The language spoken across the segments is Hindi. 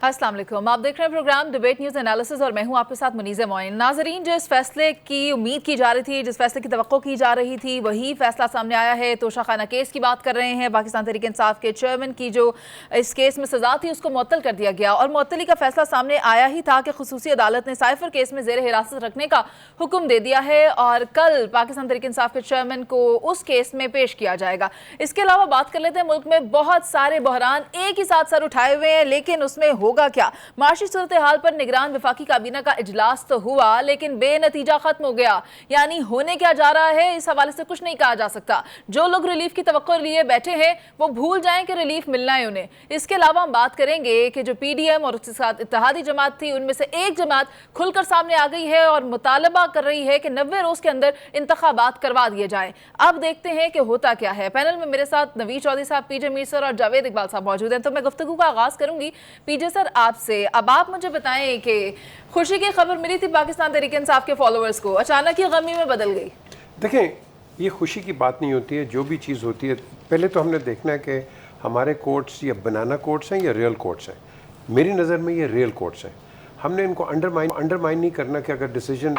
अस्सलाम वालेकुम, आप देख रहे हैं प्रोग्राम डिबेट न्यूज़ एनालिसिस और मैं हूं आपके साथ मुनीज़ा मोइन। नाजरीन, जिस फैसले की उम्मीद की जा रही थी, जिस फैसले की तवक्को की जा रही थी, वही फैसला सामने आया है। तोशा खाना केस की बात कर रहे हैं। पाकिस्तान तहरीक इंसाफ के चेयरमैन की जो इस केस में सजा थी उसको मुअत्तल कर दिया गया और मुअत्तली का फैसला सामने आया ही था कि खुसूसी अदालत ने साइफर केस में जेर हिरासत रखने का हुक्म दे दिया है और कल पाकिस्तान तहरीक इंसाफ के चेयरमैन को उस केस में पेश किया जाएगा। इसके अलावा बात कर लेते हैं, मुल्क में बहुत सारे बहरान एक ही साथ सर उठाए हुए हैं, लेकिन उसमें होगा क्या? माशी सूरत हाल पर निगरान वफाकी काबीना का इजलास तो हुआ लेकिन बेनतीजा खत्म हो गया। यानी होने क्या जा रहा है इस हवाले से कुछ नहीं कहा जा सकता। जो लोग रिलीफ की तवक्को लिए बैठे हैं वो भूल जाएं कि रिलीफ मिलना है उन्हें। इसके अलावा हम बात करेंगे कि जो पीडीएम और उसके साथ इत्तेहादी जमात थी, उनमें से एक जमात खुलकर सामने आ गई है और मुतालबा कर रही है कि 90 रोज के अंदर इंतखाबात करवा दिए जाए। अब देखते हैं कि होता क्या है। पैनल में मेरे साथ नवीद चौधरी साहब, पीजे मीर सर और जावेद इकबाल साहब मौजूद हैं। तो मैं गुफ्तगू का आगाज करूंगी पीजे सर आपसे। अब आप मुझे बताएं कि खुशी की खबर मिली थी पाकिस्तान तहरीक इंसाफ के फॉलोअर्स को, अचानक ही गमी में बदल गई। देखें, ये खुशी की बात नहीं होती है। जो भी चीज़ होती है पहले तो हमने देखना है कि हमारे कोर्ट्स या बनाना कोर्ट्स हैं या रियल कोर्ट्स हैं। मेरी नज़र में ये रियल कोर्ट्स हैं। हमने इनको अंडरमाइन नहीं करना कि अगर डिसीजन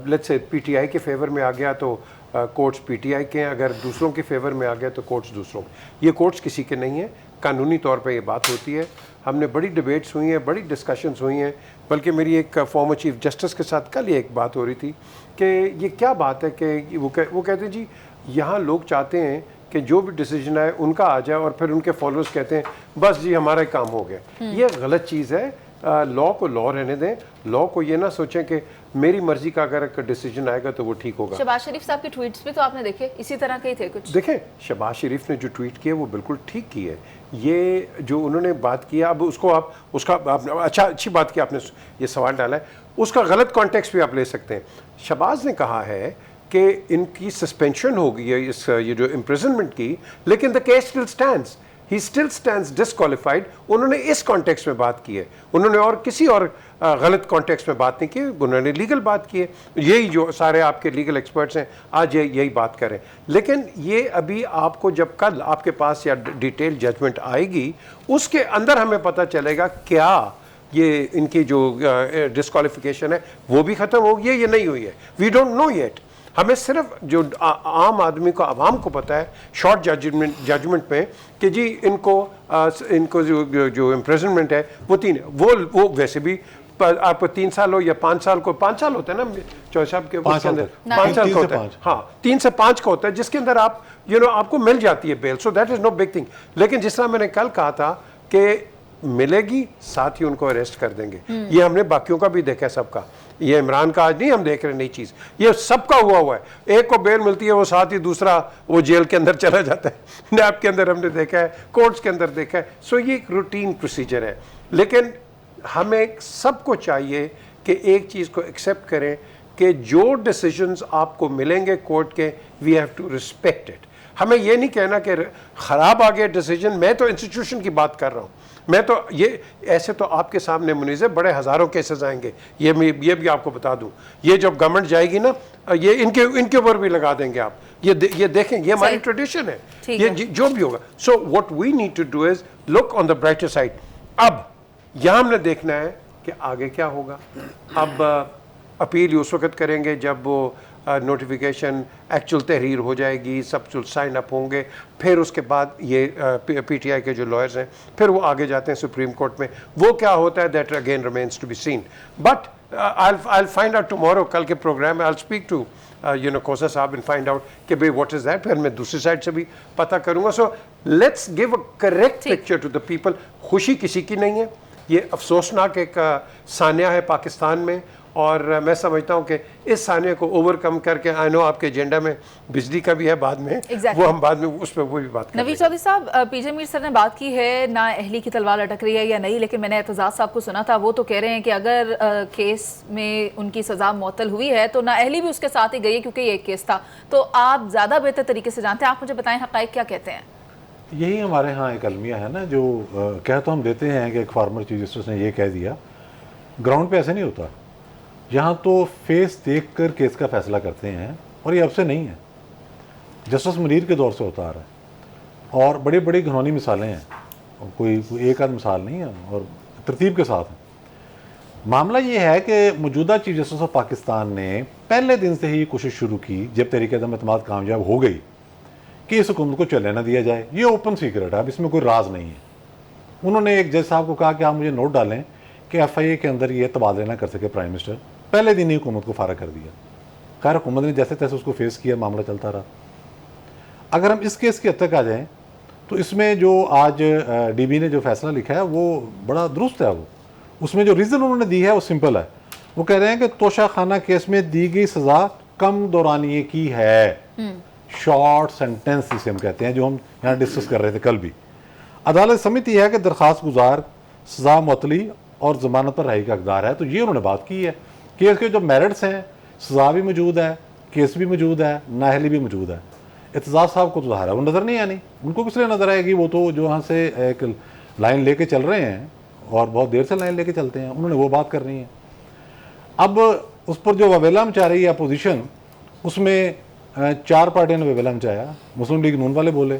लेट्स से पीटीआई के फेवर में आ गया तो कोर्ट्स पीटीआई के हैं, अगर दूसरों के फेवर में आ गया तो कोर्ट्स दूसरों के। ये कोर्ट्स किसी के नहीं हैं। कानूनी तौर पे ये बात होती है। हमने बड़ी डिबेट्स हुई हैं, बड़ी डिस्कशंस हुई हैं। बल्कि मेरी एक फॉर्मर चीफ जस्टिस के साथ कल ये एक बात हो रही थी कि ये क्या बात है कि वो कहते हैं जी यहाँ लोग चाहते हैं कि जो भी डिसीजन आए उनका आ जाए और फिर उनके फॉलोअर्स कहते हैं बस जी हमारा काम हो गया। ये गलत चीज़ है। लॉ को लॉ रहने दें। लॉ को ये ना सोचें कि मेरी मर्जी का अगर डिसीजन आएगा तो वो ठीक होगा। शहबाज शरीफ साहब के ट्वीट्स भी तो आपने देखे, इसी तरह के ही थे कुछ। देखें, शहबाज शरीफ ने जो ट्वीट किया वो बिल्कुल ठीक की है। ये जो उन्होंने बात किया, अब उसको आप उसका अच्छी बात की आपने ये सवाल डाला है, उसका गलत कॉन्टेक्स्ट भी आप ले सकते हैं। शहबाज ने कहा है कि इनकी सस्पेंशन हो गई है ये जो इम्प्रिजनमेंट की, लेकिन the case still stands, he still stands disqualified. उन्होंने इस कॉन्टेक्स्ट में बात की है, उन्होंने और किसी और गलत कॉन्टेक्स्ट में बात नहीं की, उन्होंने लीगल बात की है। यही जो सारे आपके लीगल एक्सपर्ट्स हैं आज यही बात करें। लेकिन ये अभी आपको जब कल आपके पास या डिटेल जजमेंट आएगी उसके अंदर हमें पता चलेगा क्या ये इनकी जो डिस्क्वालिफिकेशन है वो भी ख़त्म हो गई है या नहीं हुई है। We don't know yet. हमें सिर्फ जो आम आदमी को, आवाम को पता है शॉर्ट जजमेंट में कि जी इनको जो इम्प्रिजनमेंट है वो 3 है। वो वैसे भी आपको 3 साल हो या 5 साल को, 5 साल होता है ना चौधरी साहब के, 5 साल का होता है। हाँ, 3 से 5 का होता है जिसके अंदर आप आपको मिल जाती है bail. So that is no big thing. लेकिन जिस तरह मैंने कल कहा था कि मिलेगी साथ ही उनको अरेस्ट कर देंगे, ये हमने बाकियों का भी देखा है, सबका। ये इमरान का आज नहीं हम देख रहे नई चीज़, ये सबका हुआ है। एक को बेल मिलती है वो साथ ही दूसरा वो जेल के अंदर चला जाता है। नैब के अंदर हमने देखा है, कोर्ट्स के अंदर देखा है। सो ये एक रूटीन प्रोसीजर है। लेकिन हमें सबको चाहिए कि एक चीज़ को एक्सेप्ट करें कि जो डिसीजंस आपको मिलेंगे कोर्ट के, we have to respect it. हमें ये नहीं कहना कि ख़राब आ गया डिसीजन। मैं तो इंस्टीट्यूशन की बात कर रहा हूँ। मैं तो ये ऐसे तो आपके सामने मुनीज़ बड़े हज़ारों केसेस आएंगे, ये भी आपको बता दूं। ये जब गवर्नमेंट जाएगी ना, ये इनके ऊपर भी लगा देंगे आप। ये देखें, ये हमारी ट्रेडिशन है। ये जो भी होगा। So what we need to do is look on the brighter side. अब यहाँ हमने देखना है कि आगे क्या होगा। अब अपील उस वक्त करेंगे जब वो नोटिफिकेशन एक्चुअल तहरीर हो जाएगी, सब साइन अप होंगे। फिर उसके बाद ये पीटीआई के जो लॉयर्स हैं फिर वो आगे जाते हैं सुप्रीम कोर्ट में। वो क्या होता है that again remains to be seen. But I find out tomorrow, कल के प्रोग्राम में आई स्पीक टू कोसा साहब एंड फाइंड आउट कि भाई व्हाट इज़ दैट। फिर मैं दूसरी साइड से भी पता करूँगा। So let's give a correct picture to the people. खुशी किसी की नहीं है, ये अफसोसनाक एक सान्या है पाकिस्तान में। और मैं समझता हूँ कि इस सानिया को ओवरकम करके, आई नो आपके एजेंडा में बिजली का भी है बाद में, वो हम बाद में उस पर वो भी बात करेंगे। नवीद चौधरी साहब, पीजे मीर सर ने बात की है ना अहली की तलवार लटक रही है या नहीं, लेकिन मैंने एतजाज साहब को सुना था, वो तो कह रहे हैं कि अगर केस में उनकी सज़ा मुअत्तल हुई है तो ना अहली भी उसके साथ ही गई है क्योंकि ये एक केस था। तो आप ज़्यादा बेहतर तरीके से जानते हैं, आप मुझे बताएं हक़ाइक़ क्या कहते हैं। यही हमारे यहाँ एक अलमिया है ना, जो कह तो हम देते हैं कि एक फार्मर चीफ जस्टिस ने ये कह दिया, ग्राउंड पे ऐसे नहीं होता। यहाँ तो फेस देखकर केस का फैसला करते हैं और ये अब से नहीं है, जस्टिस मुनीर के दौर से होता आ रहा है। और बड़ी बड़ी घिनौनी मिसालें हैं, कोई एक आध मिसाल नहीं है। और तरतीब के साथ हैं। मामला ये है कि मौजूदा चीफ जस्टिस ऑफ पाकिस्तान ने पहले दिन से ही कोशिश शुरू की, जब तहरीक अदम एतमाद कामयाब हो गई, कि इस हुकूमत को चलने ना दिया जाए। ये ओपन सीक्रेट है, अब इसमें कोई राज नहीं है। उन्होंने एक जज साहब को कहा कि आप मुझे नोट डालें कि FIA के अंदर ये तबादले ना कर सके प्राइम मिनिस्टर। पहले दिन ही हुकूमत को फारग कर दिया। खैर हुकूमत ने जैसे तैसे उसको फेस किया, मामला चलता रहा। अगर हम इस केस के हद तक आ जाएँ तो इसमें जो आज DB ने जो फैसला लिखा है वो बड़ा दुरुस्त है। वो उसमें जो रीज़न उन्होंने दी है वो सिंपल है। वो कह रहे हैं कि तोशा खाना केस में दी गई सज़ा कम दौरानिए की है, शॉर्ट सेंटेंस जिसे हम कहते हैं, जो हम यहाँ डिस्कस कर रहे थे कल भी। अदालत समझती है कि दरख्वास्त गुजार सज़ा मुअत्तली और ज़मानत पर रहाई का हकदार है। तो ये उन्होंने बात की है। केस के जो मेरिट्स हैं, सज़ा भी मौजूद है, केस भी मौजूद है, नाअहली भी मौजूद है। एतजाज़ साहब को तो ज़ाहिर है वो नज़र नहीं आनी, उनको किस लिए नज़र आएगी? वो तो जो यहाँ से एक लाइन लेके चल रहे हैं और बहुत देर से लाइन लेके चलते हैं, उन्होंने वो बात करनी है। अब उस पर जो ववेला मचा रही है अपोजिशन, उसमें 4 पार्टियों ने ववेला मचाया। मुस्लिम लीग नून वाले बोले,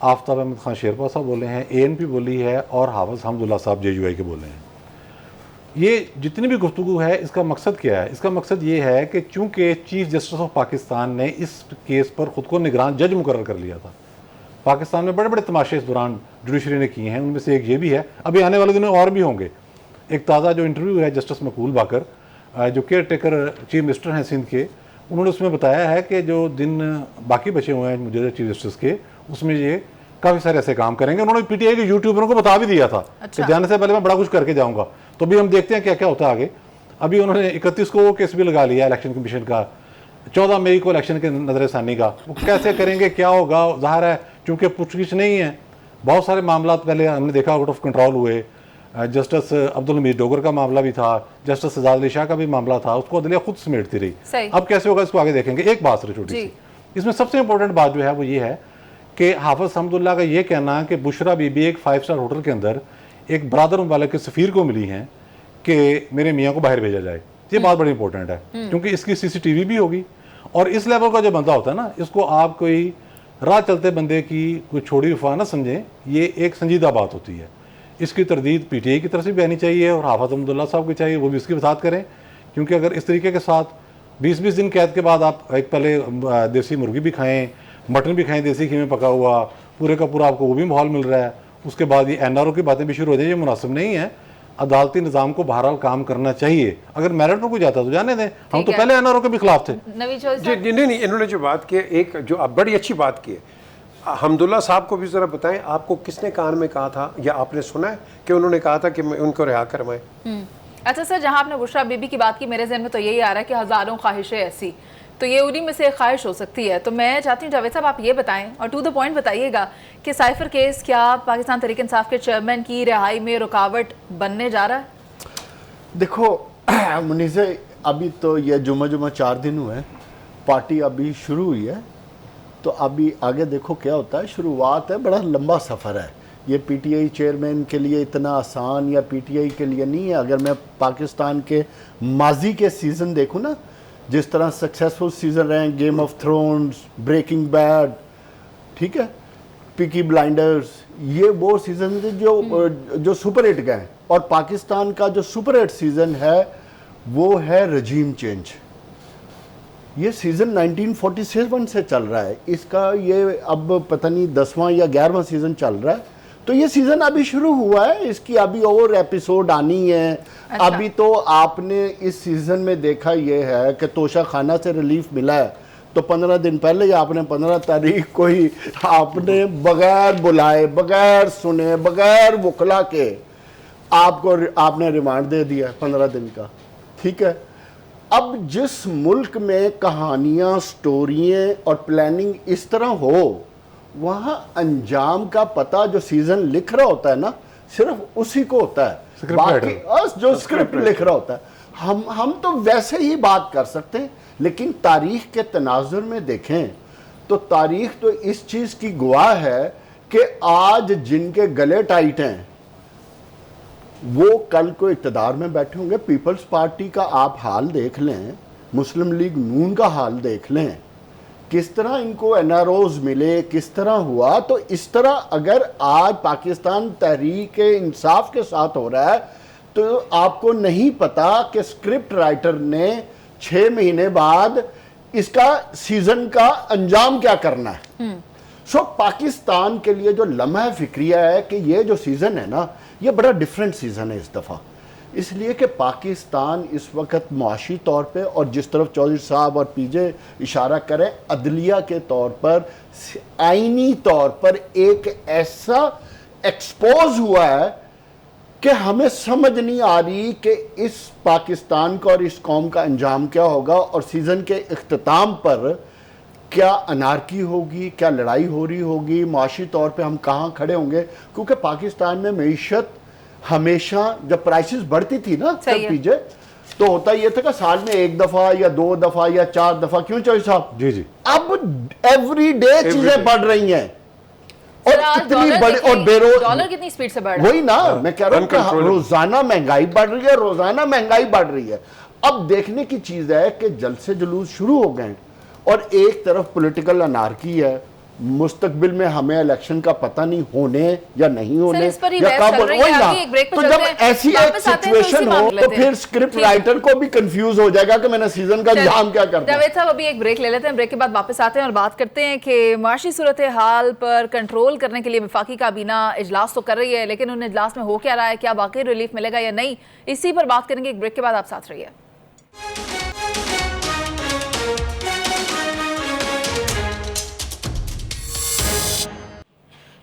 आफ्ताब अहमद खान शेरपा साहब बोले हैं, ANP बोली है और हाफिज हमदुल्ला साहब JUI के बोले हैं। ये जितनी भी गुफ्तगू है, इसका मकसद क्या है? इसका मकसद ये है कि चूँकि चीफ जस्टिस ऑफ पाकिस्तान ने इस केस पर ख़ुद को निगरान जज मुकर्रर कर लिया था। पाकिस्तान में बड़े बड़े तमाशे इस दौरान जुडिशरी ने किए हैं, उनमें से एक ये भी है। अभी आने वाले दिनों और भी होंगे। एक ताज़ा जो इंटरव्यू है जस्टिस मकबूल बाकर, जो केयर टेकर चीफ मिनिस्टर हैं सिंध के, उन्होंने उसमें बताया है कि जो दिन बाकी बचे हुए हैं मुझे चीफ जस्टिस के, उसमें ये काफ़ी सारे ऐसे काम करेंगे। उन्होंने PTI के यूट्यूबरों को बता भी दिया था कि जाने से पहले मैं बड़ा कुछ करके जाऊँगा। तो अभी हम देखते हैं क्या क्या होता है आगे। अभी उन्होंने 31 को वो केस भी लगा लिया इलेक्शन कमीशन का, 14 मई को इलेक्शन के नजरसानी का। वो कैसे करेंगे, क्या होगा? ज़ाहिर है चूँकि पूछगिछ नहीं है, बहुत सारे मामला पहले हमने देखा आउट ऑफ कंट्रोल हुए। जस्टिस अब्दुल हमीद डोगर का मामला भी था, जस्टिस सजाद अली शाह का भी मामला था, उसको अदलिया खुद समेटती रही। अब कैसे होगा इसको आगे देखेंगे। एक बात छोटी सी, इसमें सबसे इंपॉर्टेंट बात जो है वो ये है कि हाफिज हमदुल्ला का ये कहना कि बुशरा बीबी एक 5 स्टार होटल के अंदर एक बरादर मुबालक के सफ़ीर को मिली हैं कि मेरे मियाँ को बाहर भेजा जाए, ये बात बड़ी इंपॉर्टेंट है क्योंकि इसकी CCTV भी होगी। और इस लेवल का जो बंदा होता है ना, इसको आप कोई राह चलते बंदे की कोई छोड़ी अफवाह ना समझें, ये एक संजीदा बात होती है। इसकी तरदीद PTI की तरफ से भी आनी चाहिए और हाफिज हमदुल्ला साहब की चाहिए, वो भी इसकी वजाहत करें। क्योंकि अगर इस तरीके के साथ 20-20 दिन कैद के बाद आप एक पहले देसी मुर्गी भी खाएँ, मटन भी खाएँ देसी घी में पका हुआ, पूरे का पूरा आपको वो भी माहौल मिल रहा है, उसके बाद ये NRO की बातें भी शुरू हो जाए, ये मुनासिब नहीं है। अदालती निज़ाम को बहरहाल काम करना चाहिए। अगर मेरिट पर कोई जाता तो जाने दें, हम तो पहले NRO के भी खिलाफ थे। जी नहीं, इन्होंने जो बात की, एक जो अब बड़ी अच्छी बात की है, हमदुल्ला साहब को भी ज़रा बताएं, आपको किसने कान में कहा था या आपने सुना है कि उन्होंने कहा था कि उनको रिहा करवाएं? अच्छा सर, जहां आपने बुशरा बीबी की बात की, मेरे जहन में तो यही आ रहा है कि हज़ारों ख्वाहिशें ऐसी, तो ये उन्हीं में से एक ख्वाहिश हो सकती है। तो मैं चाहती हूँ जावेद साहब आप ये बताएं और टू द पॉइंट बताइएगा कि साइफर केस क्या पाकिस्तान तहरीक इंसाफ के चेयरमैन की रिहाई में रुकावट बनने जा रहा है? देखो मुनीज़े, अभी तो ये जुमा 4 दिन हुए, पार्टी अभी शुरू हुई है, तो अभी आगे देखो क्या होता है। शुरुआत है, बड़ा लंबा सफ़र है। ये PTI चेयरमैन के लिए इतना आसान या PTI के लिए नहीं है। अगर मैं पाकिस्तान के माजी के सीज़न देखूँ ना, जिस तरह सक्सेसफुल सीज़न रहे हैं, Game of Thrones, Breaking Bad, ठीक है, पीकी ब्लाइंडर्स, ये वो सीज़न जो सुपर हिट गए। और पाकिस्तान का जो सुपर हिट सीज़न है वो है रजीम चेंज। ये सीज़न 1947 से चल रहा है, इसका ये अब पता नहीं 10वां या 11वां सीज़न चल रहा है। तो ये सीज़न अभी शुरू हुआ है, इसकी अभी और एपिसोड आनी है। अच्छा। अभी तो आपने इस सीज़न में देखा ये है कि तोशा खाना से रिलीफ मिला है, तो 15 दिन पहले ही आपने 15 तारीख को ही आपने बगैर बुलाए, बगैर सुने, बगैर वकला के आपने रिमांड दे दिया 15 दिन का, ठीक है। अब जिस मुल्क में कहानियाँ, स्टोरियाँ और प्लानिंग इस तरह हो, वहाँ अंजाम का पता जो सीज़न लिख रहा होता है ना, सिर्फ उसी को होता है। बाकी जो स्क्रिप्ट लिख रहा होता है, हम तो वैसे ही बात कर सकते हैं, लेकिन तारीख के तनाजुर में देखें तो तारीख तो इस चीज़ की गवाह है कि आज जिनके गले टाइट हैं वो कल को इक़्तिदार में बैठे होंगे। पीपल्स पार्टी का आप हाल देख लें, मुस्लिम लीग नून का हाल देख लें किस तरह इनको एनआरओज मिले, किस तरह हुआ। तो इस तरह अगर आज पाकिस्तान तहरीक इंसाफ के साथ हो रहा है तो आपको नहीं पता कि स्क्रिप्ट राइटर ने 6 महीने बाद इसका सीजन का अंजाम क्या करना है। सो पाकिस्तान के लिए जो लम्हा फिक्रिया है कि ये जो सीजन है ना, ये बड़ा डिफरेंट सीजन है इस दफा, इसलिए कि पाकिस्तान इस वक्त मुआशी तौर पे, और जिस तरफ चौधरी साहब और पीजे इशारा करें, अदलिया के तौर पर, आईनी तौर पर एक ऐसा एक्सपोज हुआ है कि हमें समझ नहीं आ रही कि इस पाकिस्तान का और इस कौम का अंजाम क्या होगा, और सीज़न के इख्तिताम पर क्या अनारकी होगी, क्या लड़ाई हो रही होगी, माशी तौर पे हम कहाँ खड़े होंगे। क्योंकि पाकिस्तान में मईशत हमेशा जब प्राइसेस बढ़ती थी ना पीछे, तो होता ये था कि साल में 1 दफ़ा या 2 दफ़ा या 4 दफ़ा, क्यों चौधरी साहब? जी जी। अब एवरी डे चीजें बढ़ रही हैं और इतनी बड़ी, और डॉलर कितनी स्पीड से बढ़ रहा है। वही ना मैं कह रहा हूं कि रोजाना महंगाई बढ़ रही है, रोजाना महंगाई बढ़ रही है। अब देखने की चीज है कि जलसे जुलूस शुरू हो गए और एक तरफ पॉलिटिकल अनारकी है, मुस्तकबिल में हमें इलेक्शन का पता नहीं होने या नहीं होने या कब, वही ना। तो जब ऐसी एक सिचुएशन हो तो फिर स्क्रिप्ट राइटर को भी कंफ्यूज हो जाएगा कि मैंने सीजन का इंतजाम क्या करना है। जावेद साहब अभी एक ब्रेक ले लेते हैं, ब्रेक के बाद वापस आते हैं और बात करते हैं कि माशी सूरत हाल पर कंट्रोल करने के लिए वफाकी काबीना इजलास तो कर रही है, लेकिन उन इजलास में हो क्या रहा है, क्या वाकई रिलीफ मिलेगा या नहीं, इसी पर बात करेंगे एक ब्रेक के बाद। आप साथ रहिए।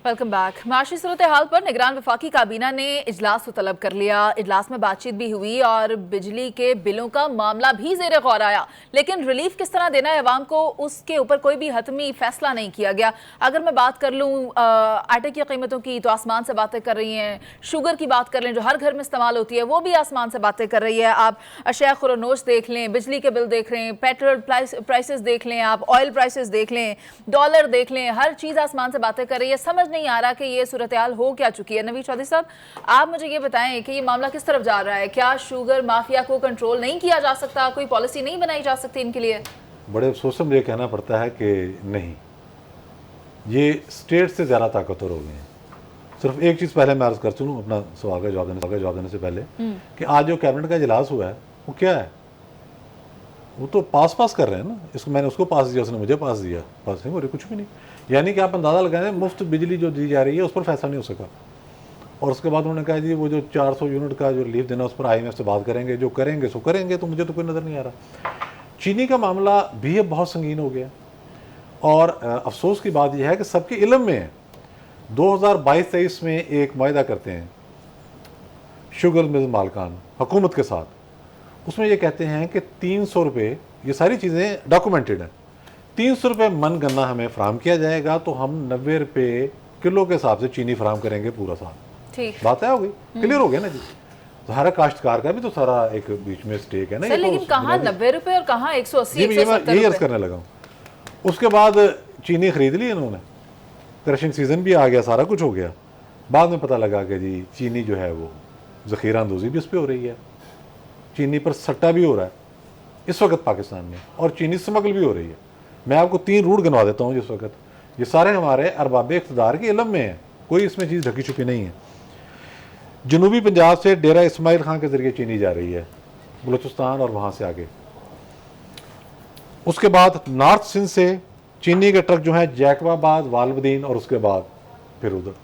Welcome back. माशी सूरत हाल पर निगरान वफाकी काबीना ने इजलास तो तलब कर लिया, इजलास में बातचीत भी हुई और बिजली के बिलों का मामला भी ज़ेरे गौर आया, लेकिन रिलीफ किस तरह देना है अवाम को, उसके ऊपर कोई भी हतमी फैसला नहीं किया गया। अगर मैं बात कर लूँ आटे की कीमतों की, तो आसमान से बातें कर रही हैं। शुगर की बात कर लें जो हर घर में इस्तेमाल होती है, वो भी आसमान से बातें कर रही है। आप अशिया खुरनोश देख लें, बिजली के बिल देख लें, पेट्रोल प्राइसेस देख लें, आप ऑयल प्राइसेस देख लें, डॉलर देख लें, हर चीज़ आसमान से बातें कर रही है। समझ नहीं आ रहा कि ये सूरत हाल हो क्या चुकी है। नवीद चौधरी साहब, आप मुझे ये बताएं कि ये मामला किस तरफ जा रहा है? क्या शुगर माफिया को कंट्रोल नहीं किया जा सकता? कोई पॉलिसी नहीं बनाई जा सकती इनके लिए? बड़े अफसोस से मुझे कहना पड़ता है कि नहीं, ये स्टेट से ज़्यादा ताकतवर हो गए हैं। सिर्फ एक चीज़ पहले मैं अर्ज कर चलूँ अपना सवाल का जवाब देने से पहले कि आज जो कैबिनेट का इजलास हुआ है वो क्या है? वो तो पास कर रहे हैं ना। इसको मैंने उसको पास दिया, उसने मुझे पास दिया, पास नहीं हो रही कुछ भी नहीं। यानी कि आप अंदाज़ा लगाएं, मुफ्त बिजली जो दी जा रही है उस पर फैसला नहीं हो सका। और उसके बाद उन्होंने कहा जी वो जो 400 यूनिट का जो रिलीफ देना उस पर IMF से बात करेंगे, जो करेंगे सो करेंगे। तो मुझे तो कोई नज़र नहीं आ रहा। चीनी का मामला भी अब बहुत संगीन हो गया और अफसोस की बात यह है कि सबके इल्म में है। 2022-23 में एक मुआहदा करते हैं शुगर मिल मालकान हुकूमत के साथ, उसमें ये कहते हैं कि 300 रुपये, ये सारी चीज़ें डॉक्यूमेंटेड हैं, 300 रुपये मन गन्ना हमें फराम किया जाएगा, तो हम 90 रुपये किलो के हिसाब से चीनी फराम करेंगे पूरा साल। ठीक बात है, हो गई, क्लियर हो गया ना जी। तो हर काश्तकार का भी तो सारा एक बीच में स्टेक है ना। लेकिन कहाँ 90 रुपये और कहाँ 180 यही अर्ज करने लगा हूँ। उसके बाद चीनी खरीद ली इन्होंने, क्रशिंग सीजन भी आ गया, सारा कुछ हो गया। बाद में पता लगा कि जी चीनी जो है वो ज़ख़ीरा अंदोज़ी भी उस पर हो रही है, चीनी पर सट्टा भी हो रहा है इस वक्त पाकिस्तान में, और चीनी स्मगल भी हो रही है। मैं आपको 3 रूट गिनवा देता हूँ जिस वक्त, ये सारे हमारे अरबाब इक़्तिदार के इल्म में है, कोई इसमें चीज़ ढकी छुपी नहीं है। जनूबी पंजाब से डेरा इस्माइल खान के ज़रिए चीनी जा रही है बलूचिस्तान और वहाँ से आगे। उसके बाद नॉर्थ सिंध से चीनी के ट्रक जो हैं जैकबाबाद, वालबदीन और उसके बाद फिर उधर।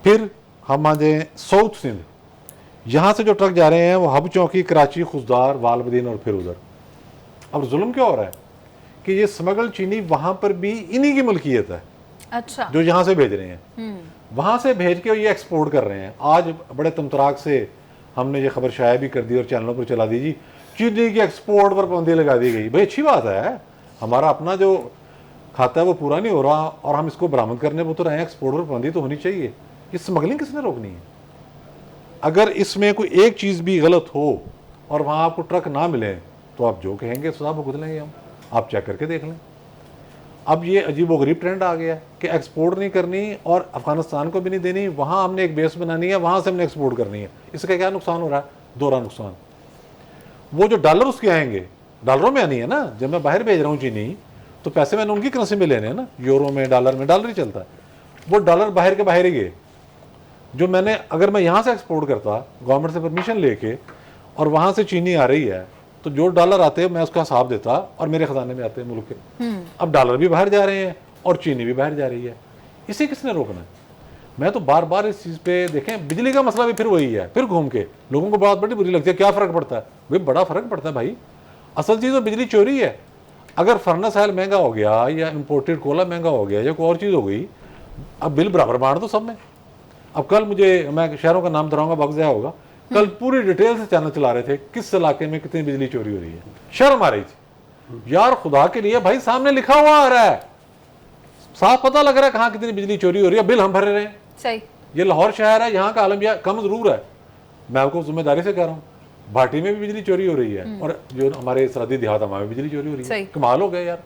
फिर हम आ जाए साउथ सिंध, यहाँ से जो ट्रक जा रहे हैं वो हब चौकी, कराची, खुशदार, वालबदीन और फिर उधर। अब जुल्म क्या हो रहा है कि ये स्मगल चीनी वहाँ पर भी इन्हीं की मलकियत है। अच्छा। जो यहाँ से भेज रहे हैं, वहाँ से भेज के ये एक्सपोर्ट कर रहे हैं। आज बड़े तमतराक से हमने ये खबर शाया भी कर दी और चैनलों पर चला दी, जी चीनी की एक्सपोर्ट पर पाबंदी लगा दी गई। भाई अच्छी बात है, हमारा अपना जो खाता है वो पूरा नहीं हो रहा और हम इसको बरामद करने को तो रहे हैं, एक्सपोर्ट पर पाबंदी तो होनी चाहिए। ये स्मगलिंग किसने रोकनी है? अगर इसमें कोई एक चीज़ भी गलत हो और वहाँ आपको ट्रक ना मिले तो आप जो कहेंगे सजा भुगत लेंगे हम, आप चेक करके देख लें। अब ये अजीब व गरीब ट्रेंड आ गया कि एक्सपोर्ट नहीं करनी और अफगानिस्तान को भी नहीं देनी, वहाँ हमने एक बेस बनानी है, वहाँ से हमने एक्सपोर्ट करनी है। इसका क्या नुकसान हो रहा है? दोहरा नुकसान। वो जो डॉलर उसके आएंगे डॉलरों में आनी है ना। जब मैं बाहर भेज रहा हूँ चीनी तो पैसे मैंने उनकी करेंसी में लेने हैं ना, यूरो में, डॉलर ही चलता है। वो डॉलर बाहर के बाहर ही गए। जो मैंने, अगर मैं यहाँ से एक्सपोर्ट करता गवर्नमेंट से परमिशन लेके और वहाँ से चीनी आ रही है, तो जो डॉलर आते हैं मैं उसका हिसाब देता और मेरे खजाने में आते हैं मुल्क के। अब डॉलर भी बाहर जा रहे हैं और चीनी भी बाहर जा रही है, इसे किसने रोकना है? मैं तो बार बार इस चीज़ पे, देखें बिजली का मसला भी फिर वही है, फिर घूम के लोगों को बहुत बड़ी बुरी लगती है। क्या फ़र्क पड़ता है भाई? बड़ा फ़र्क पड़ता है भाई। असल चीज़ तो बिजली चोरी है। अगर फर्नेस ऑयल महंगा हो गया या इम्पोर्टेड कोला महंगा हो गया या कोई और चीज़ हो गई, अब बिल बराबर बांट दो सब में। अब कल मुझे, मैं शहरों का नाम दोहराऊंगा, वक्त ज़ाया होगा, कल पूरी डिटेल से चैनल चला रहे थे किस इलाके में कितनी बिजली चोरी हो रही है। शर्म आ रही थी यार, खुदा के लिए भाई, सामने लिखा हुआ आ रहा है, साफ पता लग रहा है कहाँ कितनी बिजली चोरी हो रही है, बिल हम भर रहे हैं। सही। ये लाहौर शहर है, यहाँ का आलम यह कम जरूर है, मैं आपको जिम्मेदारी से कह रहा हूँ। भाटी में भी बिजली चोरी हो रही है और जो हमारे सरहदी देहात में बिजली चोरी हो रही है। कमाल हो गया यार।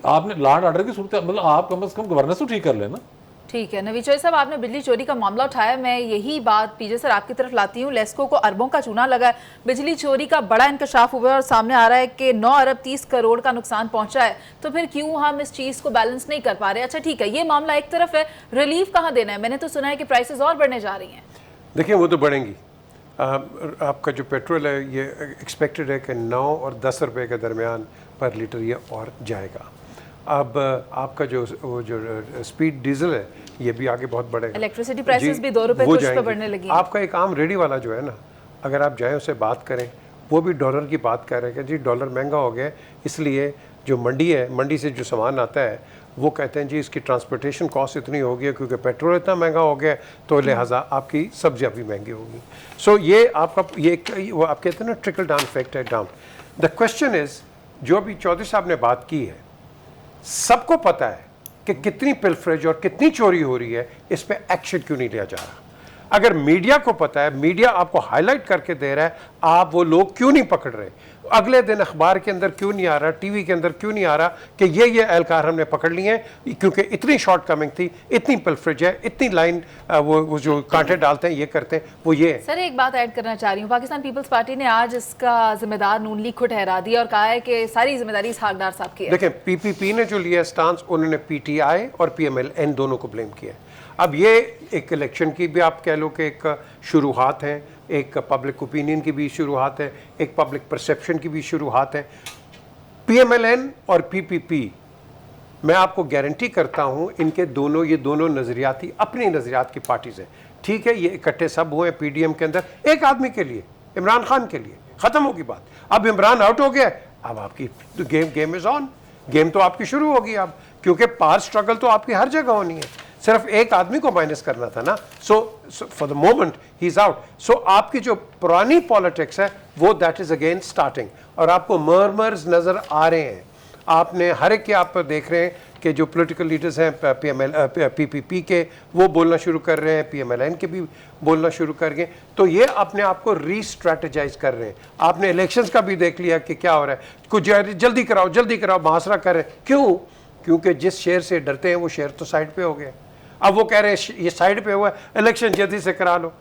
आपने लॉ एंड ऑर्डर की सूरत, मतलब आप कम से कम गवर्नेंस तो ठीक कर लेना। ठीक है नवीद चौधरी साहब, आपने बिजली चोरी का मामला उठाया, मैं यही बात पीजे सर आपकी तरफ लाती हूँ। लेस्को को अरबों का चूना लगा है, बिजली चोरी का बड़ा इंकशाफ हुआ है और सामने आ रहा है कि 9 अरब 30 करोड़ का नुकसान पहुंचा है। तो फिर क्यों हम इस चीज़ को बैलेंस नहीं कर पा रहे? अच्छा ठीक है, ये मामला एक तरफ है, रिलीफ कहाँ देना है? मैंने तो सुना है कि प्राइसेस और बढ़ने जा रही हैं। देखिए वो तो बढ़ेंगी। आपका जो पेट्रोल है ये एक्सपेक्टेड है कि 9 और 10 रुपए के दरमियान पर लीटर ये और जाएगा। अब आपका जो स्पीड डीजल है ये भी आगे बहुत बढ़ेगा। इलेक्ट्रिसिटी प्राइसेस भी 2 रुपए कुछ पे बढ़ने लगी। आपका एक आम रेडी वाला जो है ना, अगर आप जाएं उससे बात करें, वो भी डॉलर की बात कर रहे हैं कि जी डॉलर महंगा हो गया, इसलिए जो मंडी है, मंडी से जो सामान आता है वो कहते हैं जी इसकी ट्रांसपोर्टेशन कॉस्ट इतनी हो गई क्योंकि पेट्रोल इतना महंगा हो गया, तो लिहाजा आपकी सब्जियां भी महंगी होगी। सो ये आपका ये वो आप कहते हैं ना ट्रिकल डाउन इफेक्ट है डाउन। द क्वेश्चन इज, जो अभी चौधरी साहब ने बात की है, सबको पता है कि कितनी पिलफरेज और कितनी चोरी हो रही है, इस पे एक्शन क्यों नहीं लिया जा रहा? अगर मीडिया को पता है, मीडिया आपको हाईलाइट करके दे रहा है, आप वो लोग क्यों नहीं पकड़ रहे? अगले दिन अखबार के अंदर क्यों नहीं आ रहा, टीवी के अंदर क्यों नहीं आ रहा कि ये एहलकार हमने पकड़ लिए हैं क्योंकि इतनी शॉर्ट कमिंग थी, इतनी पिलफरेज है, इतनी लाइन वो जो कांटे डालते हैं, ये करते हैं, वो ये है। सर एक बात ऐड करना चाह रही हूँ, पाकिस्तान पीपल्स पार्टी ने आज इसका जिम्मेदार नून लीग को ठहरा दिया और कहा है कि सारी जिम्मेदारी इसहाकडार साहब की है। देखें पीपीपी ने जो लिया स्टांस, उन्होंने पीटीआई और पीएमएल दोनों को ब्लेम किया। अब ये एक इलेक्शन की भी आप कह लो कि एक शुरुआत है, एक पब्लिक ओपिनियन की भी शुरुआत है, एक पब्लिक परसेप्शन की भी शुरुआत है। पीएमएलएन और पीपीपी, मैं आपको गारंटी करता हूँ इनके दोनों, ये दोनों नज़रियाती, अपनी नज़रियात की पार्टीज हैं। ठीक है, ये इकट्ठे सब हुए पीडीएम के अंदर एक आदमी के लिए, इमरान खान के लिए, ख़त्म होगी बात। अब इमरान आउट हो गया, अब आपकी गेम इज़ ऑन, गेम तो आपकी शुरू होगी अब, क्योंकि पावर स्ट्रगल तो आपकी हर जगह होनी है, सिर्फ एक आदमी को माइनस करना था ना। So for the moment he is out. सो आपकी जो पुरानी पॉलिटिक्स है वो दैट इज अगेन स्टार्टिंग, और आपको मर्मर्स नजर आ रहे हैं। आपने हर एक के आप देख रहे हैं कि जो पॉलिटिकल लीडर्स हैं पीपीपी के, वो बोलना शुरू कर रहे हैं, पीएमएलएन के भी बोलना शुरू कर गए। तो ये अपने आप को रीस्ट्रेटेजाइज कर रहे हैं। आपने इलेक्शंस का भी देख लिया कि क्या हो रहा है, कुछ जल्दी कराओ मुहासरा कर रहे हैं। क्यों? क्योंकि जिस शेर से डरते हैं वो शेर तो साइड पे हो गया। अब वो कह रहे हैं ये साइड पे हुआ है, इलेक्शन जल्दी से करा लो।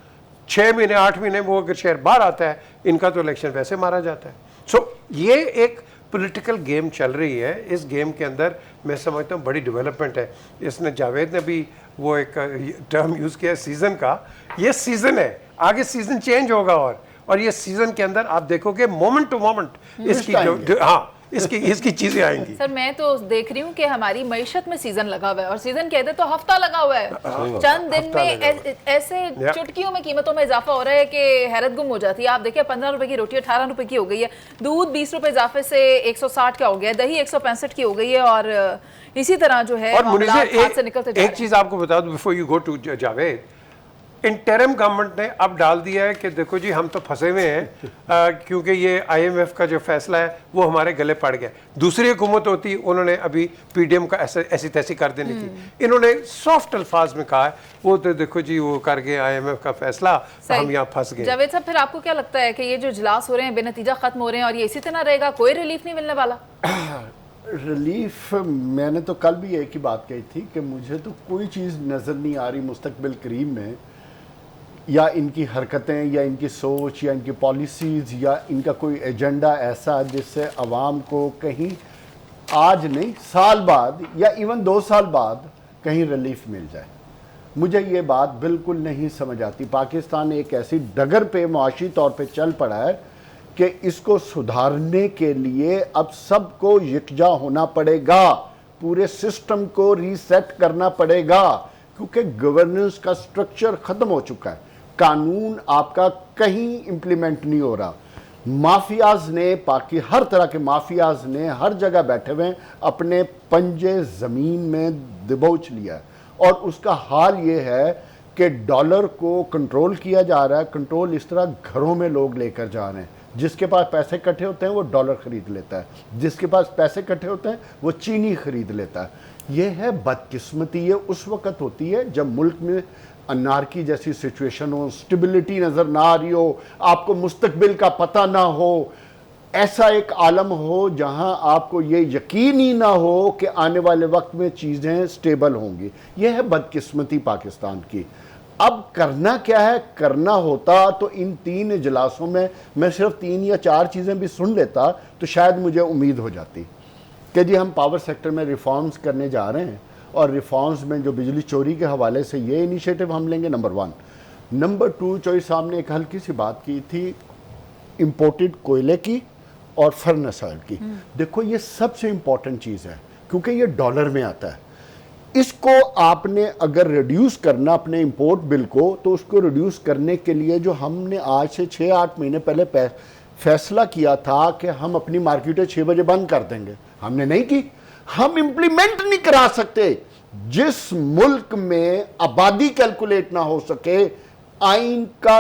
6 महीने 8 महीने वो अगर शेयर बाहर आता है, इनका तो इलेक्शन वैसे मारा जाता है। सो ये एक पॉलिटिकल गेम चल रही है। इस गेम के अंदर मैं समझता हूँ बड़ी डेवलपमेंट है। इसने जावेद ने भी वो एक टर्म यूज़ किया सीज़न का, ये सीज़न है, आगे सीज़न चेंज होगा और ये सीज़न के अंदर आप देखोगे मोमेंट टू मोमेंट इसकी जो हाँ इसकी चीजें आएंगी। सर मैं तो देख रही हूँ कि हमारी मईशत में सीजन लगा हुआ है, और सीजन कहते तो हफ्ता लगा हुआ है। चंद दिन में ऐसे चुटकियों में कीमतों में इजाफा हो रहा है कि हैरत गुम हो जाती है। आप देखिए 15 रुपए की रोटी 18 रुपए की हो गई है, दूध 20 रुपए इजाफे से 160 का हो गया है, दही 165 की हो गई है, और इसी तरह जो है एक चीज आपको बता दूं before you go to Javed, interim government ने अब डाल दिया है कि देखो जी हम तो फंसे हुए हैं क्योंकि ये आईएमएफ का जो फैसला है वो हमारे गले पड़ गया। दूसरी हुकूमत होती उन्होंने अभी पीडीएम का ऐसी तैसी कर देनी थी, इन्होंने सॉफ्ट अल्फाज में कहा है वो तो देखो जी वो कर गए आईएमएफ का फैसला, हम यहाँ फंस गए। जावेद साहब फिर आपको क्या लगता है कि ये जो इजलास हो रहे हैं बेनतीजा खत्म हो रहे हैं और ये इसी तरह रहेगा, कोई रिलीफ नहीं मिलने वाला? रिलीफ, मैंने तो कल भी एक ही बात कही थी कि मुझे तो कोई चीज़ नज़र नहीं आ रही मुस्तकबिल करीब में या इनकी हरकतें या इनकी सोच या इनकी पॉलिसीज़ या इनका कोई एजेंडा ऐसा जिससे आवाम को कहीं आज नहीं साल बाद या इवन 2 साल बाद कहीं रिलीफ मिल जाए। मुझे ये बात बिल्कुल नहीं समझ आती। पाकिस्तान एक ऐसी डगर पे मुआशी तौर पे चल पड़ा है कि इसको सुधारने के लिए अब सबको यकजा होना पड़ेगा, पूरे सिस्टम को रीसेट करना पड़ेगा, क्योंकि गवर्नेंस का स्ट्रक्चर ख़त्म हो चुका है। कानून आपका कहीं इम्प्लीमेंट नहीं हो रहा। माफियाज ने हर तरह के माफियाज ने हर जगह बैठे हुए अपने पंजे ज़मीन में दबोच लिया है और उसका हाल ये है कि डॉलर को कंट्रोल किया जा रहा है। कंट्रोल इस तरह घरों में लोग लेकर जा रहे हैं। जिसके पास पैसे इकट्ठे होते हैं वो डॉलर ख़रीद लेता है, जिसके पास पैसे इकट्ठे होते हैं वो चीनी ख़रीद लेता है। ये है बदकिस्मती। ये उस वक़्त होती है जब मुल्क में अनारकी जैसी सिचुएशन हो, स्टेबिलिटी नज़र ना आ रही हो, आपको मुस्तकबिल का पता ना हो, ऐसा एक आलम हो जहां आपको ये यकीन ही ना हो कि आने वाले वक्त में चीज़ें स्टेबल होंगी। यह है बदकिस्मती पाकिस्तान की। अब करना क्या है? करना होता तो इन 3 इजलासों में मैं सिर्फ 3 या 4 चीज़ें भी सुन लेता तो शायद मुझे उम्मीद हो जाती कि जी हम पावर सेक्टर में रिफॉर्म्स करने जा रहे हैं और रिफॉर्म्स में जो बिजली चोरी के हवाले से ये इनिशिएटिव हम लेंगे, नंबर 1। नंबर 2, चौधरी साहब ने एक हल्की सी बात की थी इम्पोर्टेड कोयले की और फर्नेस ऑयल की। देखो ये सबसे इम्पॉर्टेंट चीज़ है क्योंकि ये डॉलर में आता है। इसको आपने अगर रिड्यूस करना अपने इंपोर्ट बिल को, तो उसको रिड्यूस करने के लिए जो हमने आज से 6-8 महीने पहले फैसला किया था कि हम अपनी मार्केटें 6 बजे बंद कर देंगे, हमने नहीं की। हम इंप्लीमेंट नहीं करा सकते। जिस मुल्क में आबादी कैलकुलेट ना हो सके, आइन का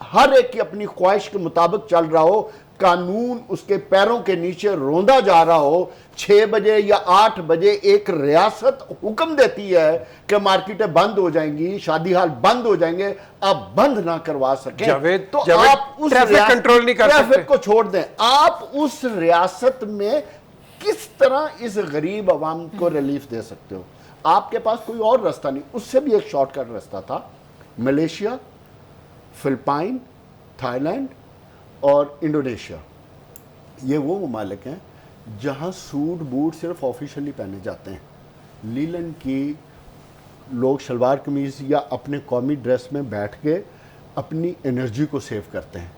हर एक की अपनी ख्वाहिश के मुताबिक चल रहा हो, कानून उसके पैरों के नीचे रोंदा जा रहा हो, 6 बजे या 8 बजे एक रियासत हुक्म देती है कि मार्केटें बंद हो जाएंगी, शादी हाल बंद हो जाएंगे, आप बंद ना करवा सके तो आप उस ट्रैफिक कंट्रोल नहीं कर सकते। ट्रैफिक को छोड़ दें। आप उस रियासत में किस तरह इस गरीब अवाम को रिलीफ दे सकते हो? आपके पास कोई और रास्ता नहीं। उससे भी एक शॉर्टकट रास्ता था। मलेशिया, फिलिपाइन, थाईलैंड और इंडोनेशिया, ये वो ममालिक हैं जहां सूट बूट सिर्फ ऑफिशियली पहने जाते हैं। लीलन की लोग शलवार कमीज़ या अपने कौमी ड्रेस में बैठ के अपनी एनर्जी को सेव करते हैं।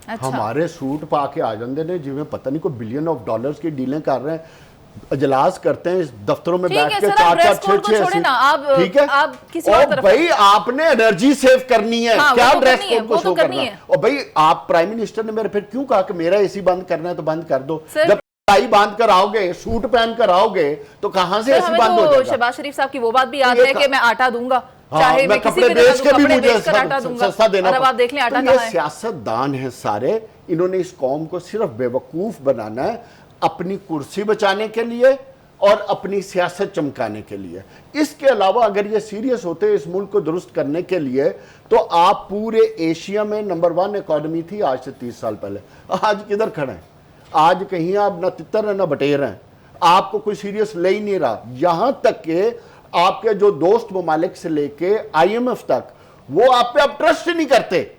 अच्छा। हमारे सूट पा के आ जाते हैं जिन्हें पता नहीं कोई $बिलियन की डीलें कर रहे हैं, इजलास करते हैं दफ्तरों में बैठ के 4-4, 6-6। ठीक है, आप किसी और तरफ भाई आपने एनर्जी सेव करनी है। हाँ, क्या तो ड्रेस कोड को तो शो करना है? और भाई आप प्राइम मिनिस्टर ने मेरे फिर क्यों कहा कि मेरा एसी बंद करना है तो बंद कर दो। जब टाई बांध कर आओगे, सूट पहन कर आओगे तो कहां से एसी बंद हो जाएगा? शहबाज शरीफ साहब की वो बात भी याद है कि मैं आटा दूंगा, चाहे मैं किसी कपड़े भी बेच के भी मुझे आटा दूंगा, सस्ता देना। अब आप देख लें आटा तो ये सियासतदान है सारे। इन्होंने इस कौम को सिर्फ बेवकूफ बनाना है अपनी कुर्सी बचाने के लिए और अपनी सियासत चमकाने के लिए। इसके अलावा अगर ये सीरियस होते इस मुल्क को दुरुस्त करने के लिए तो आप पूरे एशिया में नंबर 1 इकॉनमी थी आज से 30 साल पहले। आज किधर खड़े हैं? आज कहीं आप न तितर है न बटेर हैं। आपको कोई सीरियस ले ही नहीं रहा। यहां तक कि आपके जो दोस्त ममालिक से लेके IMF तक वो आप पे अब ट्रस्ट नहीं करते।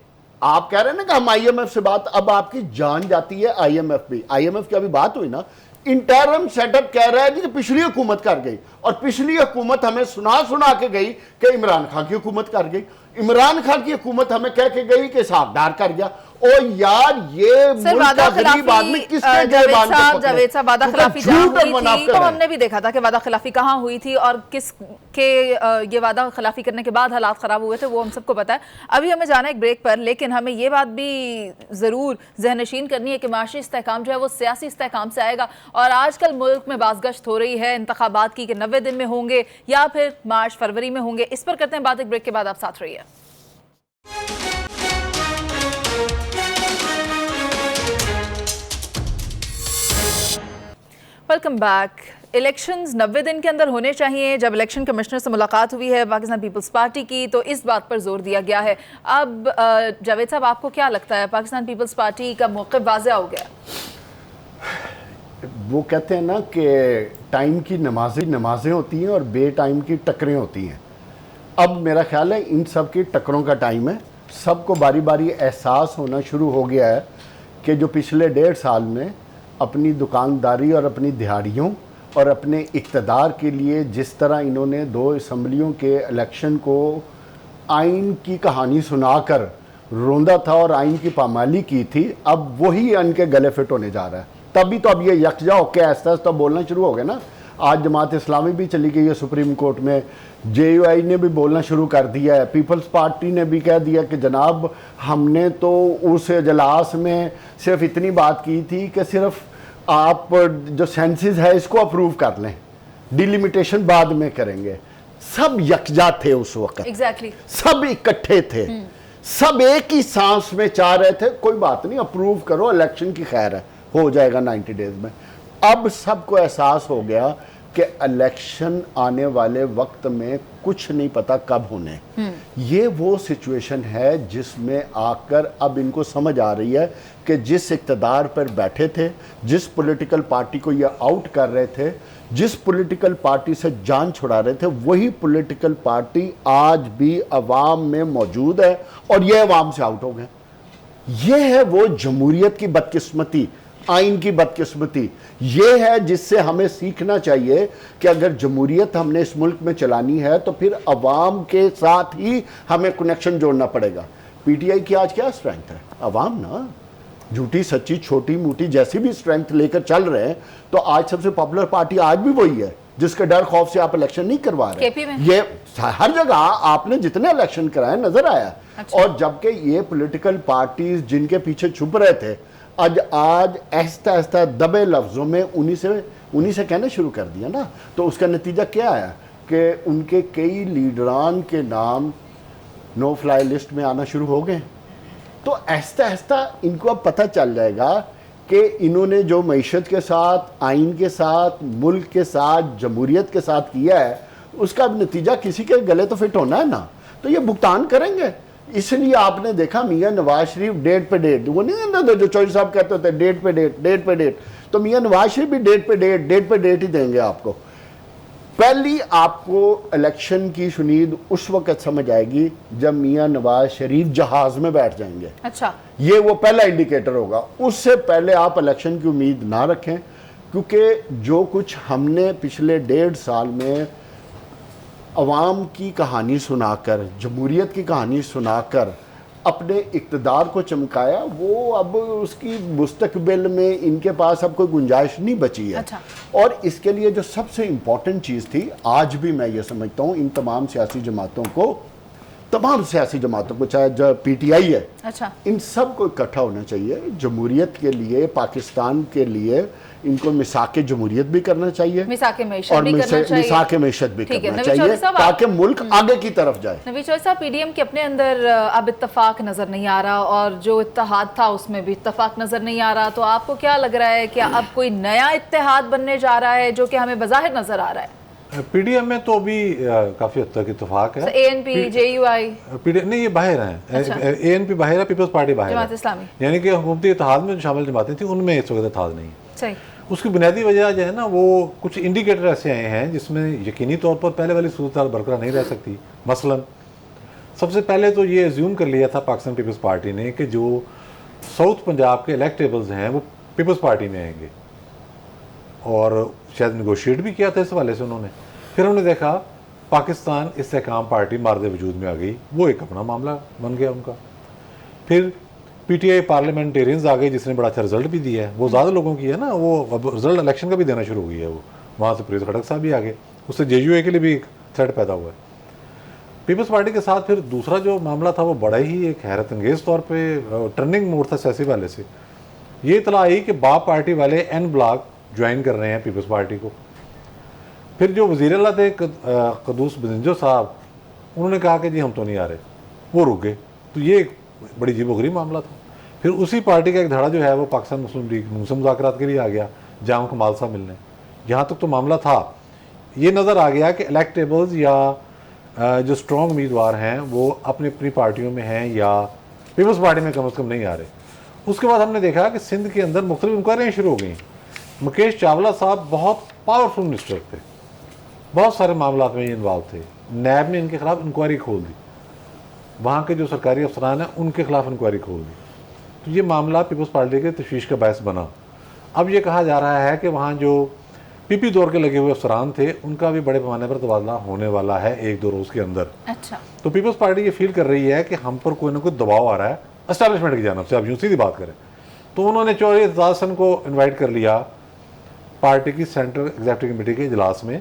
आप कह रहे हैं ना कि हम IMF से बात, अब आपकी जान जाती है IMF भी। IMF की अभी बात हुई ना, इंटरम सेटअप कह रहा है कि पिछली हुकूमत कर गई और पिछली हुकूमत हमें सुना के गई कि इमरान खान की हुकूमत कर गई। इमरान खान की हुकूमत हमें कह के गई कि साहब डार कर गया। ओ यार ये मुल्क का गरीब आदमी किसके जावेद साहब वादा खिलाफी जहां हुई थी तो हमने भी देखा था कि वादा खिलाफी कहां हुई थी और किस के ये वादा खिलाफी करने के बाद हालात खराब हुए थे, वो हम सबको पता है। अभी हमें जाना है एक ब्रेक पर, लेकिन हमें ये बात भी जरूर ज़हनशीन करनी है कि माशी इस्तेहकाम जो है वो सियासी इस्तेहकाम से आएगा। और आजकल मुल्क में बाज़गश्त हो रही है इंतखाबात की कि 90 दिन में होंगे या फिर मार्च फरवरी में होंगे। इस पर करते हैं बात एक ब्रेक के बाद। आप साथ रहिए। Welcome back. इलेक्शंस 90 दिन के अंदर होने चाहिए। जब इलेक्शन कमिश्नर से मुलाकात हुई है पाकिस्तान पीपल्स पार्टी की तो इस बात पर जोर दिया गया है। अब जावेद साहब आपको क्या लगता है, पाकिस्तान पीपल्स पार्टी का मौक़िफ़ वाज़ेह हो गया? वो कहते हैं ना कि टाइम की नमाजें होती हैं और बे टाइम की टकरें होती हैं। अब मेरा ख्याल है इन सब की टकरों का टाइम है सबको बारी बारी एहसास होना शुरू हो गया है कि जो पिछले 1.5 साल में अपनी दुकानदारी और अपनी दिहाड़ियों और अपने इक़्तिदार के लिए जिस तरह इन्होंने 2 असम्बलियों के इलेक्शन को आइन की कहानी सुनाकर रोंदा था और आइन की पामाली की थी, अब वही इनके गले फिट होने जा रहा है। तभी तो अब ये यकजा होकर आहिस्ता आहिस्ता बोलना शुरू हो गया ना। आज जमात इस्लामी भी चली गई है सुप्रीम कोर्ट में, JUI ने भी बोलना शुरू कर दिया है, पीपल्स पार्टी ने भी कह दिया कि जनाब हमने तो उस इजलास में सिर्फ इतनी बात की थी कि सिर्फ आप जो सेंसिस है इसको अप्रूव कर लें, डिलिमिटेशन बाद में करेंगे। सब यकजा थे उस वक्त, एग्जैक्टली सब इकट्ठे थे, सब एक ही सांस में चाह रहे थे कोई बात नहीं अप्रूव करो, इलेक्शन की खैर है, हो जाएगा 90 डेज में। अब सबको एहसास हो गया कि इलेक्शन आने वाले वक्त में कुछ नहीं पता कब होने। ये वो सिचुएशन है जिसमें आकर अब इनको समझ आ रही है कि जिस इक़्तिदार पर बैठे थे, जिस पॉलिटिकल पार्टी को ये आउट कर रहे थे, जिस पॉलिटिकल पार्टी से जान छुड़ा रहे थे, वही पॉलिटिकल पार्टी आज भी अवाम में मौजूद है और ये अवाम से आउट हो गए। ये है वो जमहूरियत की बदकिस्मती, आइन की बदकिस्मती। ये है जिससे हमें सीखना चाहिए कि अगर जमहूरियत हमने इस मुल्क में चलानी है तो फिर अवाम के साथ ही हमें कनेक्शन जोड़ना पड़ेगा। PTI की आज क्या स्ट्रेंथ है? अवाम ना, झूठी सच्ची छोटी मोटी जैसी भी स्ट्रेंथ लेकर चल रहे हैं, तो आज सबसे पॉपुलर पार्टी आज भी वही है जिसके डर खौफ से आप इलेक्शन नहीं करवा रहे। ये हर जगह आपने जितने इलेक्शन कराए नजर आया। अच्छा। और जबकि ये पॉलिटिकल पार्टीज जिनके पीछे छुप रहे थे, आज ऐसा ऐसा दबे लफ्जों में उन्हीं से कहना शुरू कर दिया ना। तो उसका नतीजा क्या आया कि उनके कई लीडरान के नाम नो फ्लाई लिस्ट में आना शुरू हो गए। तो ऐसा ऐसा इनको अब पता चल जाएगा कि इन्होंने जो मईशत के साथ, आइन के साथ, मुल्क के साथ, जमहूरियत के साथ किया है, उसका अब नतीजा किसी के गले तो फिट होना है ना, तो ये भुगतान करेंगे। इसलिए आपने देखा मियां नवाज शरीफ डेट पे डेट, वो नहीं कहते जो चौधरी साहब कहते होते डेट पे डेट, डेट पे डेट, तो मियां नवाज शरीफ भी डेट पे डेट, डेट पे डेट ही देंगे आपको। पहली आपको इलेक्शन की शुनीद उस वक्त समझ आएगी जब मियां नवाज शरीफ जहाज में बैठ जाएंगे। अच्छा, ये वो पहला इंडिकेटर होगा। उससे पहले आप इलेक्शन की उम्मीद ना रखें, क्योंकि जो कुछ हमने पिछले 1.5 साल में अवाम की कहानी सुनाकर, जमहूरियत की कहानी सुनाकर अपने इक़्तिदार को चमकाया, वो अब उसकी मुस्तकबिल में इनके पास अब कोई गुंजाइश नहीं बची है। अच्छा। और इसके लिए जो सबसे इम्पॉर्टेंट चीज़ थी, आज भी मैं ये समझता हूँ इन तमाम सियासी जमातों को, चाहे जो PTI है, अच्छा, इन सब को इकट्ठा होना चाहिए जमहूरियत के लिए, पाकिस्तान के लिए। इनको मिसाके जमहूरियत भी करना चाहिए, मिसाके मैशत और भी करना चाहिए, मिसाके मैशत भी ठीक है। करना नवीद चौधरी चाहिए साहब, ताकि मुल्क आगे की तरफ जाए। नवीद चौधरी साहब, PDM के अपने अंदर अब इत्तेफाक नजर नहीं आ रहा और जो इत्तेहाद था उसमें भी इत्तेफाक नजर नहीं आ रहा, तो आपको क्या लग रहा है कि अब कोई नया इत्तेहाद बनने जा रहा है जो कि हमें बज़ाहिर नजर आ रहा है? PDM में तो अभी काफी हद तक इत्तेफाक है। ANP, JUI, PDM नहीं, ये बाहर हैं। अच्छा। ANP बाहर है, पीपल्स पार्टी बाहर जमात है, इस्लामी, यानी कि हुकूमती इत्तेहाद में जो शामिल जमातें थी उनमें इस वक्त इत्तेहाद नहीं है। सही। उसकी बुनियादी वजह जो है ना, वो कुछ इंडिकेटर ऐसे आए हैं जिसमें यकीनी तौर पर पहले वाली सूरत बरकरार नहीं रह सकती। मसलन सबसे पहले तो ये एज्यूम कर लिया था पाकिस्तान पीपल्स पार्टी ने कि जो साउथ पंजाब के इलेक्टेबल्स हैं वो पीपल्स पार्टी में आएंगे, और शायद निगोशिएट भी किया था इस हवाले से उन्होंने। फिर हमने देखा पाकिस्तान इस्तेहकाम पार्टी मारदे वजूद में आ गई, वो एक अपना मामला बन गया उनका। फिर PTI पार्लियामेंटेरियंस आ गए जिसने बड़ा अच्छा रिजल्ट भी दिया है, वो ज़्यादा लोगों की है ना, वो अब रिजल्ट इलेक्शन का भी देना शुरू हो गई है। वो वहाँ से प्रियस खड़क साहब भी आ गए, उससे JUI के लिए भी एक थ्रेट पैदा हुआ है। पीपल्स पार्टी के साथ फिर दूसरा जो मामला था वो बड़ा ही एक हैरत अंगेज़ तौर पर टर्निंग मोड था सियासी वाले से। ये इतला आई कि बाप पार्टी वाले N ब्लॉक ज्वाइन कर रहे हैं पीपल्स पार्टी को। फिर जो वज़ीर आला थे क़दूस बजिंजो साहब, उन्होंने कहा कि जी हम तो नहीं आ रहे, वो रुक गए। तो ये एक बड़ी अजीबोगरीब मामला था। फिर उसी पार्टी का एक धड़ा जो है वो पाकिस्तान मुस्लिम लीग नून से मुज़ाकरात के लिए आ गया, जाम कमाल साहब मिलने। यहाँ तक तो मामला था, ये नज़र आ गया कि इलेक्टेबल्स या जो स्ट्रॉन्ग उम्मीदवार हैं वो अपनी अपनी पार्टियों में हैं या पीपल्स पार्टी में कम से कम नहीं आ रहे। उसके बाद हमने देखा कि सिंध के अंदर मुख्तलिफ इंक्वायरियाँ शुरू हो गई। मुकेश चावला साहब बहुत पावरफुल मिनिस्टर थे, बहुत सारे मामला में ये इन्वॉल्व थे। नैब ने इनके खिलाफ इंक्वायरी खोल दी, वहाँ के जो सरकारी अफसरान हैं उनके खिलाफ इंक्वायरी खोल दी। तो ये मामला पीपल्स पार्टी के तशवीश का बायस बना। अब ये कहा जा रहा है कि वहाँ जो पीपी दौर के लगे हुए अफसरान थे उनका भी बड़े पैमाने पर तबादला होने वाला है 1-2 रोज़ के अंदर। अच्छा, तो पीपल्स पार्टी ये फील कर रही है कि हम पर कोई ना कोई दबाव आ रहा है एस्टैब्लिशमेंट की जानब से। अब यूँ सीधी बात करें तो उन्होंने चौधरी एजाज हसन को इन्वाइट कर लिया पार्टी की सेंट्रल एग्जीक्यूटिव कमेटी के इजलास में,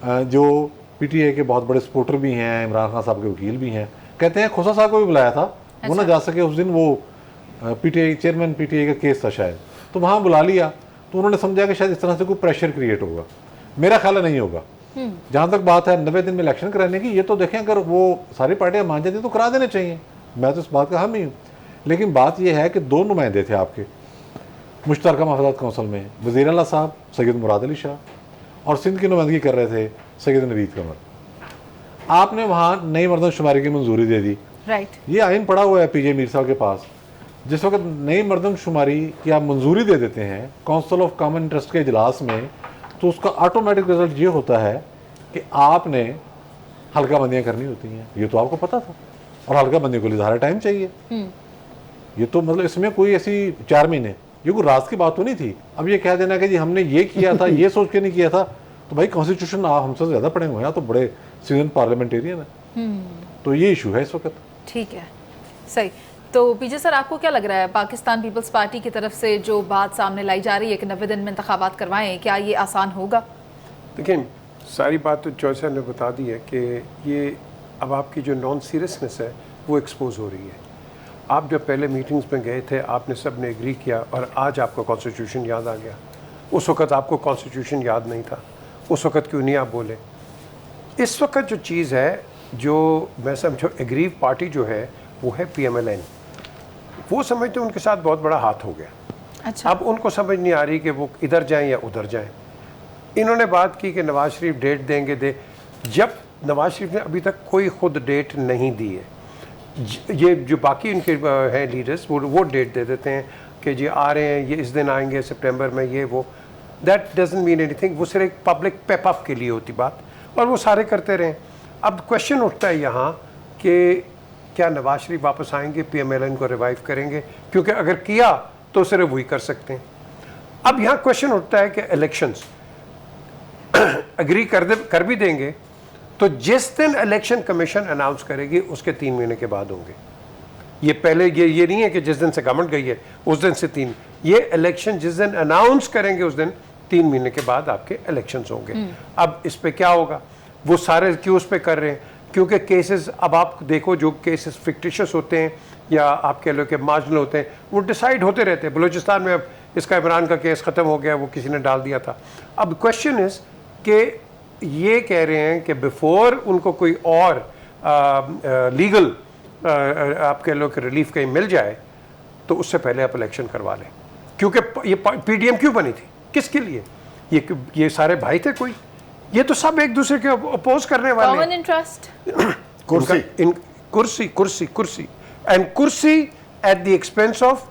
जो पीटीआई के बहुत बड़े सपोर्टर भी हैं, इमरान खान साहब के वकील भी हैं। कहते हैं खोसा साहब को भी बुलाया था, वो ना जा सके उस दिन, वो पीटीआई चेयरमैन पीटीआई का केस था शायद, तो वहाँ बुला लिया। तो उन्होंने समझा कि शायद इस तरह से कोई प्रेशर क्रिएट होगा। मेरा ख्याल नहीं होगा। जहाँ तक बात है 90 दिन में इलेक्शन कराने की, ये तो देखें अगर वो सारी पार्टियां मान जाती तो करा देने चाहिए, मैं तो इस बात का हम ही हूँ। लेकिन बात यह है कि 2 नुमाइंदे थे आपके मुश्तरका महफूजात कौंसिल में, वज़ीर आला साहब सैयद मुराद अली शाह, और सिंध की नुमाइंदगी कर रहे थे सैयद नवीद कमर। आपने वहाँ नई मरदमशुमारी की मंजूरी दे दी। राइट, ये आइन पड़ा हुआ है पीजे मीर साहब के पास। जिस वक्त नई मरदमशुमारी की आप मंजूरी दे देते हैं काउंसिल ऑफ कॉमन इंटरेस्ट के इजलास में, तो उसका ऑटोमेटिक रिजल्ट ये होता है कि आपने हल्का बंदियाँ करनी होती हैं। ये तो आपको पता था, और हल्का बंदी को लिए ज़्यादा टाइम चाहिए। ये तो मतलब इसमें कोई ऐसी 4 महीने, ये कोई राज की बात तो नहीं थी। अब ये कह देना कि जी हमने ये किया था, ये सोच के नहीं किया था, तो भाई कॉन्स्टिट्यूशन आप हमसे ज़्यादा पढ़े हुए हैं, तो बड़े सीजन पार्लियामेंटेरियन है। तो ये इशू है इस वक्त। ठीक है, सही। तो पीजे सर, आपको क्या लग रहा है पाकिस्तान पीपल्स पार्टी की तरफ से जो बात सामने लाई जा रही है कि 90 दिन में इंतखाबात करवाएं, क्या ये आसान होगा? देखिए, सारी बात तो चौधरी साहब ने बता दी है कि ये अब आपकी जो नॉन सीरियसनेस है वो एक्सपोज हो रही है। आप जब पहले मीटिंग्स में गए थे आपने सब ने एग्री किया, और आज आपको कॉन्स्टिट्यूशन याद आ गया। उस वक़्त आपको कॉन्स्टिट्यूशन याद नहीं था, उस वक़्त क्यों नहीं आप बोले? इस वक्त जो चीज़ है, जो मैं समझो एग्रीव पार्टी जो है वो है PMLN। वो समझते उनके साथ बहुत बड़ा हाथ हो गया। अच्छा, अब उनको समझ नहीं आ रही कि वो इधर जाएं या उधर जाएं। इन्होंने बात की कि नवाज शरीफ डेट देंगे, जब नवाज शरीफ ने अभी तक कोई खुद डेट नहीं दी है। ये जो बाकी इनके हैं लीडर्स, वो डेट दे देते हैं कि जी आ रहे हैं, ये इस दिन आएंगे सितंबर में, ये वो। That doesn't mean anything. वो सिर्फ एक पब्लिक पेप के लिए होती बात, और वो सारे करते रहें। अब क्वेश्चन उठता है यहाँ कि क्या नवाज शरीफ वापस आएंगे, PMLN को रिवाइव करेंगे? क्योंकि अगर किया तो सिर्फ वही कर सकते हैं। अब यहाँ क्वेश्चन उठता है कि इलेक्शंस एग्री कर भी देंगे तो जिस दिन इलेक्शन कमीशन अनाउंस करेगी उसके 3 महीने के बाद होंगे। ये पहले ये नहीं है कि जिस दिन से गवर्नमेंट गई है उस दिन से 3, ये इलेक्शन जिस दिन अनाउंस करेंगे उस दिन 3 महीने के बाद आपके इलेक्शंस होंगे। अब इस पे क्या होगा? वो सारे क्यों उस पे कर रहे हैं? क्योंकि केसेस, अब आप देखो जो केसेस फिक्टिशियस होते हैं या आप कह लो कि मार्जिनल होते हैं, वो डिसाइड होते रहते हैं। बलूचिस्तान में अब इसका इमरान का केस ख़त्म हो गया, वो किसी ने डाल दिया था। अब क्वेश्चन इज़ कि ये कह रहे हैं कि बिफोर उनको कोई और लीगल आप कह लो कि रिलीफ कहीं मिल जाए तो उससे पहले आप इलेक्शन करवा लें। क्योंकि ये PDM क्यों बनी थी, किसके लिए? ये सारे भाई थे कोई? ये तो सब एक दूसरे के अपोज करने वाले कॉमन इंटरेस्ट, कुर्सी एंड कुर्सी at the expense of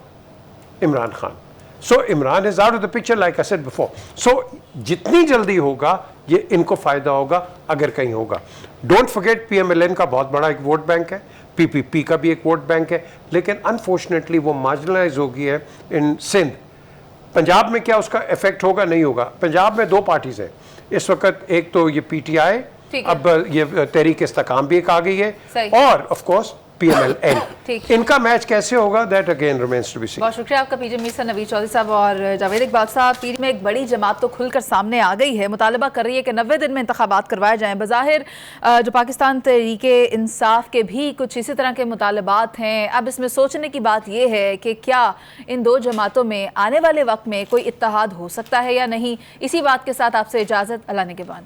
Imran Khan. So Imran is out of the picture like I said before. सो जितनी जल्दी होगा ये इनको फायदा होगा अगर कहीं होगा। डोंट फॉरगेट PMLN का बहुत बड़ा एक वोट बैंक है, PPP का भी एक वोट बैंक है, लेकिन अनफॉर्चुनेटली वो मार्जिनलाइज हो गई है इन सिंध। पंजाब में क्या उसका इफेक्ट होगा? नहीं होगा। पंजाब में 2 पार्टीज हैं इस वक्त, एक तो ये PTI, अब ये तहरीक इस्तेकाम भी एक आ गई है, और ऑफ कोर्स PMLN। इनका मैच कैसे होगा, that again remains to be seen. बहुत शुक्रिया आपका पीजे मीर नवीद चौधरी साहब और जावेद इकबाल साहब। पीर में एक बड़ी जमात तो खुलकर सामने आ गई है, मुतालबा कर रही है कि 90 दिन में इंतखाबात करवाए जाएं। बज़ाहिर जो पाकिस्तान तहरीके इंसाफ के भी कुछ इसी तरह के मुतालबात हैं। अब इसमें सोचने की बात यह है कि क्या इन 2 जमातों में आने वाले वक्त में कोई इत्तेहाद हो सकता है या नहीं। इसी बात के साथ आपसे इजाज़त, अल्लाह ने के बाद।